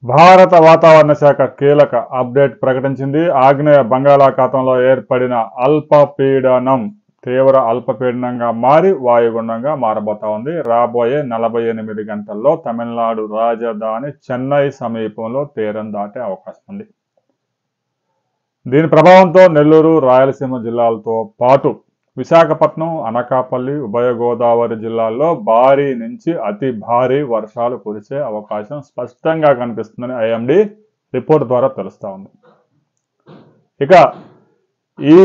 భారత వాతావరణ శాఖ కీలక అప్డేట్ ప్రకటించింది. ఆగ్నేయ బంగాళాఖాతంలో ఏర్పడిన అల్పపీడనం తీవ్ర అల్పపీడనంగా మారి వాయుగుండంగా మారబోతా ఉంది. రాబోయే 48 గంటల్లో తమిళనాడు రాజధాని చెన్నై సమీపంలో తీరం దాటే అవకాశం ఉంది. దీని ప్రభావంతో నెల్లూరు, రాయలసీమ జిల్లాలతో పాటు విశాఖపట్నం, అనకాపల్లి, ఉభయ గోదావరి జిల్లాల్లో భారీ నుంచి అతి భారీ వర్షాలు కురిసే అవకాశం స్పష్టంగా కనిపిస్తుందని ఐఎండీ రిపోర్ట్ ద్వారా తెలుస్తా ఉంది. ఇక ఈ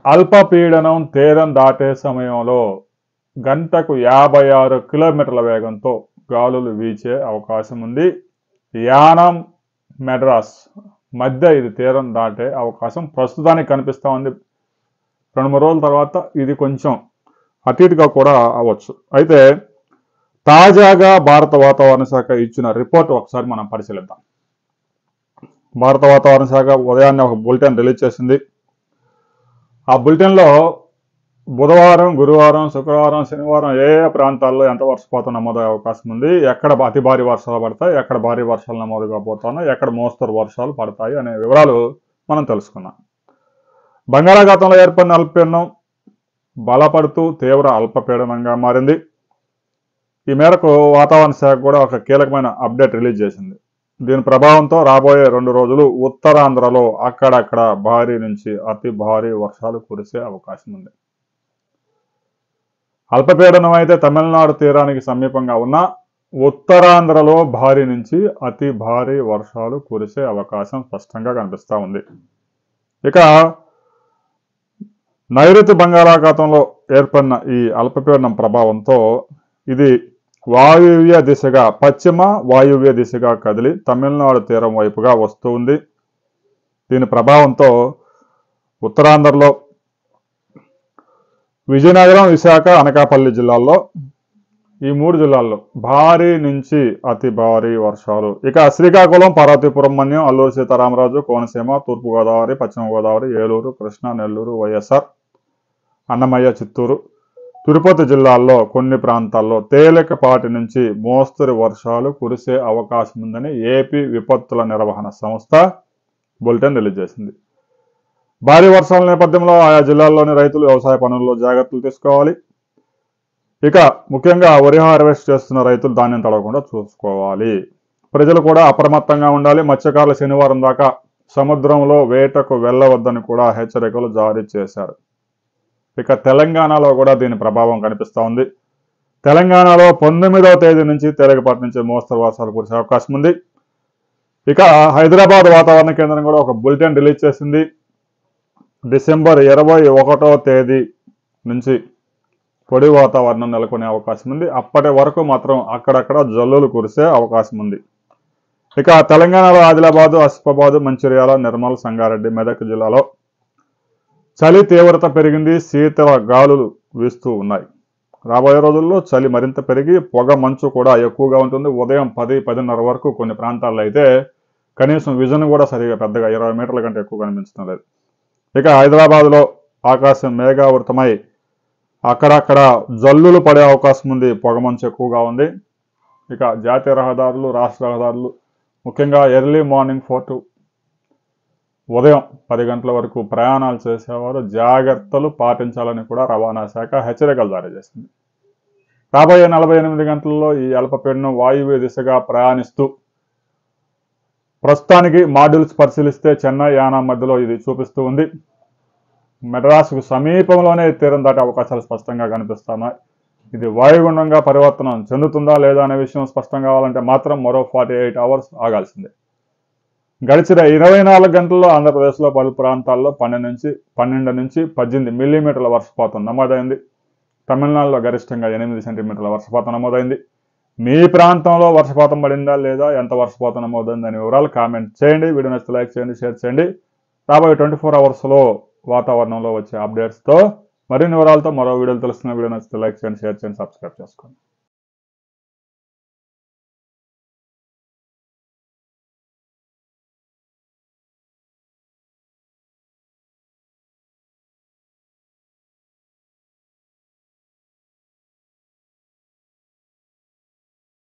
అల్పపీడనం తీరం దాటే సమయంలో గంటకు 56 కిలోమీటర్ల వేగంతో గాలులు వీచే అవకాశం ఉంది. యానం, మెడ్రాస్ మధ్య ఇది తీరం దాటే అవకాశం ప్రస్తుతానికి కనిపిస్తూ ఉంది. 2-3 రోజుల తర్వాత ఇది కొంచెం అటు ఇటుగా కూడా అవ్వచ్చు. అయితే తాజాగా భారత వాతావరణ శాఖ ఇచ్చిన రిపోర్ట్ ఒకసారి మనం పరిశీలిద్దాం. భారత వాతావరణ శాఖ ఉదయాన్నే ఒక బులెటిన్ రిలీజ్ చేసింది. ఆ బులెటిన్లో బుధవారం, గురువారం, శుక్రవారం, శనివారం ఏ ప్రాంతాల్లో ఎంత వర్షపాతం నమోదయ్యే అవకాశం ఉంది, ఎక్కడ అతి భారీ వర్షాలు పడతాయి, ఎక్కడ భారీ వర్షాలు నమోదు కాబోతున్నాయి, ఎక్కడ మోస్తరు వర్షాలు పడతాయి అనే వివరాలు మనం తెలుసుకున్నాం. బంగాళాఖాతంలో ఏర్పడిన అల్పపీడనం బలపడుతూ తీవ్ర అల్పపీడనంగా మారింది. ఈ మేరకు వాతావరణ శాఖ కూడా ఒక కీలకమైన అప్డేట్ రిలీజ్ చేసింది. దీని ప్రభావంతో రాబోయే 2 రోజులు ఉత్తరాంధ్రలో అక్కడక్కడ భారీ నుంచి అతి భారీ వర్షాలు కురిసే అవకాశం ఉంది. అల్పపీడనం అయితే తమిళనాడు తీరానికి సమీపంగా ఉన్న ఉత్తరాంధ్రలో భారీ నుంచి అతి భారీ వర్షాలు కురిసే అవకాశం స్పష్టంగా కనిపిస్తూ ఉంది. ఇక నైరుతి బంగాళాఖాతంలో ఏర్పడిన ఈ అల్పపీడనం ప్రభావంతో ఇది వాయువ్య దిశగా, పశ్చిమ వాయువ్య దిశగా కదిలి తమిళనాడు తీరం వైపుగా వస్తూ ఉంది. దీని ప్రభావంతో ఉత్తరాంధ్రలో విజయనగరం, విశాఖ, అనకాపల్లి జిల్లాల్లో ఈ 3 జిల్లాల్లో భారీ నుంచి అతి భారీ వర్షాలు. ఇక శ్రీకాకుళం, పార్వతీపురం, మన్యం, అల్లూరు సీతారామరాజు, కోనసీమ, తూర్పుగోదావరి, పశ్చిమ గోదావరి, ఏలూరు, కృష్ణా, నెల్లూరు, వైఎస్ఆర్, అన్నమయ్య, చిత్తూరు, తిరుపతి జిల్లాల్లో కొన్ని ప్రాంతాల్లో తేలికపాటి నుంచి మోస్తరు వర్షాలు కురిసే అవకాశం ఉందని ఏపీ విపత్తుల నిర్వహణ సంస్థ బులెటిన్ రిలీజ్ చేసింది. భారీ వర్షాల నేపథ్యంలో ఆయా జిల్లాల్లోని రైతులు వ్యవసాయ పనుల్లో జాగ్రత్తలు తీసుకోవాలి. ఇక ముఖ్యంగా వరి హార్వెస్ట్ చేస్తున్న రైతులు ధాన్యం తడవకుండా చూసుకోవాలి. ప్రజలు కూడా అప్రమత్తంగా ఉండాలి. మత్స్యకారులు శనివారం దాకా సముద్రంలో వేటకు వెళ్ళవద్దని కూడా హెచ్చరికలు జారీ చేశారు. ఇక తెలంగాణలో కూడా దీని ప్రభావం కనిపిస్తూ ఉంది. తెలంగాణలో 19వ తేదీ నుంచి తేలికపాటి నుంచి మోస్తరు వర్షాలు కురిసే అవకాశం ఉంది. ఇక హైదరాబాద్ వాతావరణ కేంద్రం కూడా ఒక బులెటిన్ రిలీజ్ చేసింది. డిసెంబర్ 21వ తేదీ నుంచి పొడి వాతావరణం నెలకొనే అవకాశం ఉంది. అప్పటి వరకు మాత్రం అక్కడక్కడ జల్లులు కురిసే అవకాశం ఉంది. ఇక తెలంగాణలో ఆదిలాబాదు, ఆసిఫాబాదు, మంచిర్యాల, నిర్మల్, సంగారెడ్డి, మెదక్ జిల్లాలో చలి తీవ్రత పెరిగింది. శీతల గాలులు వీస్తూ ఉన్నాయి. రాబోయే రోజుల్లో చలి మరింత పెరిగి పొగ మంచు కూడా ఎక్కువగా ఉంటుంది. ఉదయం 10-10:30 వరకు కొన్ని ప్రాంతాల్లో అయితే కనీసం విజన్ కూడా సరిగా పెద్దగా 20 మీటర్ల కంటే ఎక్కువ కనిపించడం లేదు. ఇక హైదరాబాద్లో ఆకాశం మేఘావృతమై అక్కడక్కడ జల్లులు పడే అవకాశం ఉంది. పొగమంచు ఎక్కువగా ఉంది. ఇక జాతీయ రహదారులు, రాష్ట్ర రహదారులు ముఖ్యంగా ఎర్లీ మార్నింగ్ 4 to ఉదయం 10 గంటల వరకు ప్రయాణాలు చేసేవారు జాగ్రత్తలు పాటించాలని కూడా రవాణా శాఖ హెచ్చరికలు జారీ చేసింది. రాబోయే 48 గంటల్లో ఈ అల్పపీడనం వాయువ్య దిశగా ప్రయాణిస్తూ ప్రస్తుతానికి మాడ్యూల్స్ పరిశీలిస్తే చెన్నై, యానం మధ్యలో ఇది చూపిస్తూ ఉంది. మెడ్రాస్కు సమీపంలోనే తీరం దాటే అవకాశాలు స్పష్టంగా కనిపిస్తున్నాయి. ఇది వాయుగుండంగా పరివర్తనం చెందుతుందా లేదా అనే విషయం స్పష్టం కావాలంటే మాత్రం మరో 48 అవర్స్ ఆగాల్సిందే. గడిచిన 24 గంటల్లో ఆంధ్రప్రదేశ్లో పలు ప్రాంతాల్లో 12 నుంచి 18 మిల్లీమీటర్ల వర్షపాతం నమోదైంది. తమిళనాడులో గరిష్టంగా 8 సెంటీమీటర్ల వర్షపాతం నమోదైంది. మీ ప్రాంతంలో వర్షపాతం పడిందా లేదా, ఎంత వర్షపాతం నమోదైంది అనే వివరాలు కామెంట్ చేయండి. వీడియో నచ్చితే లైక్ చేయండి, షేర్ చేయండి. రాబోయే 24 అవర్స్లో వాతావరణంలో వచ్చే అప్డేట్స్తో మరిన్ని వివరాలతో మరో వీడియోలు తెలుస్తున్న. వీడియో నచ్చితే లైక్ చేయండి, షేర్ చేయండి, సబ్స్క్రైబ్ చేసుకోండి.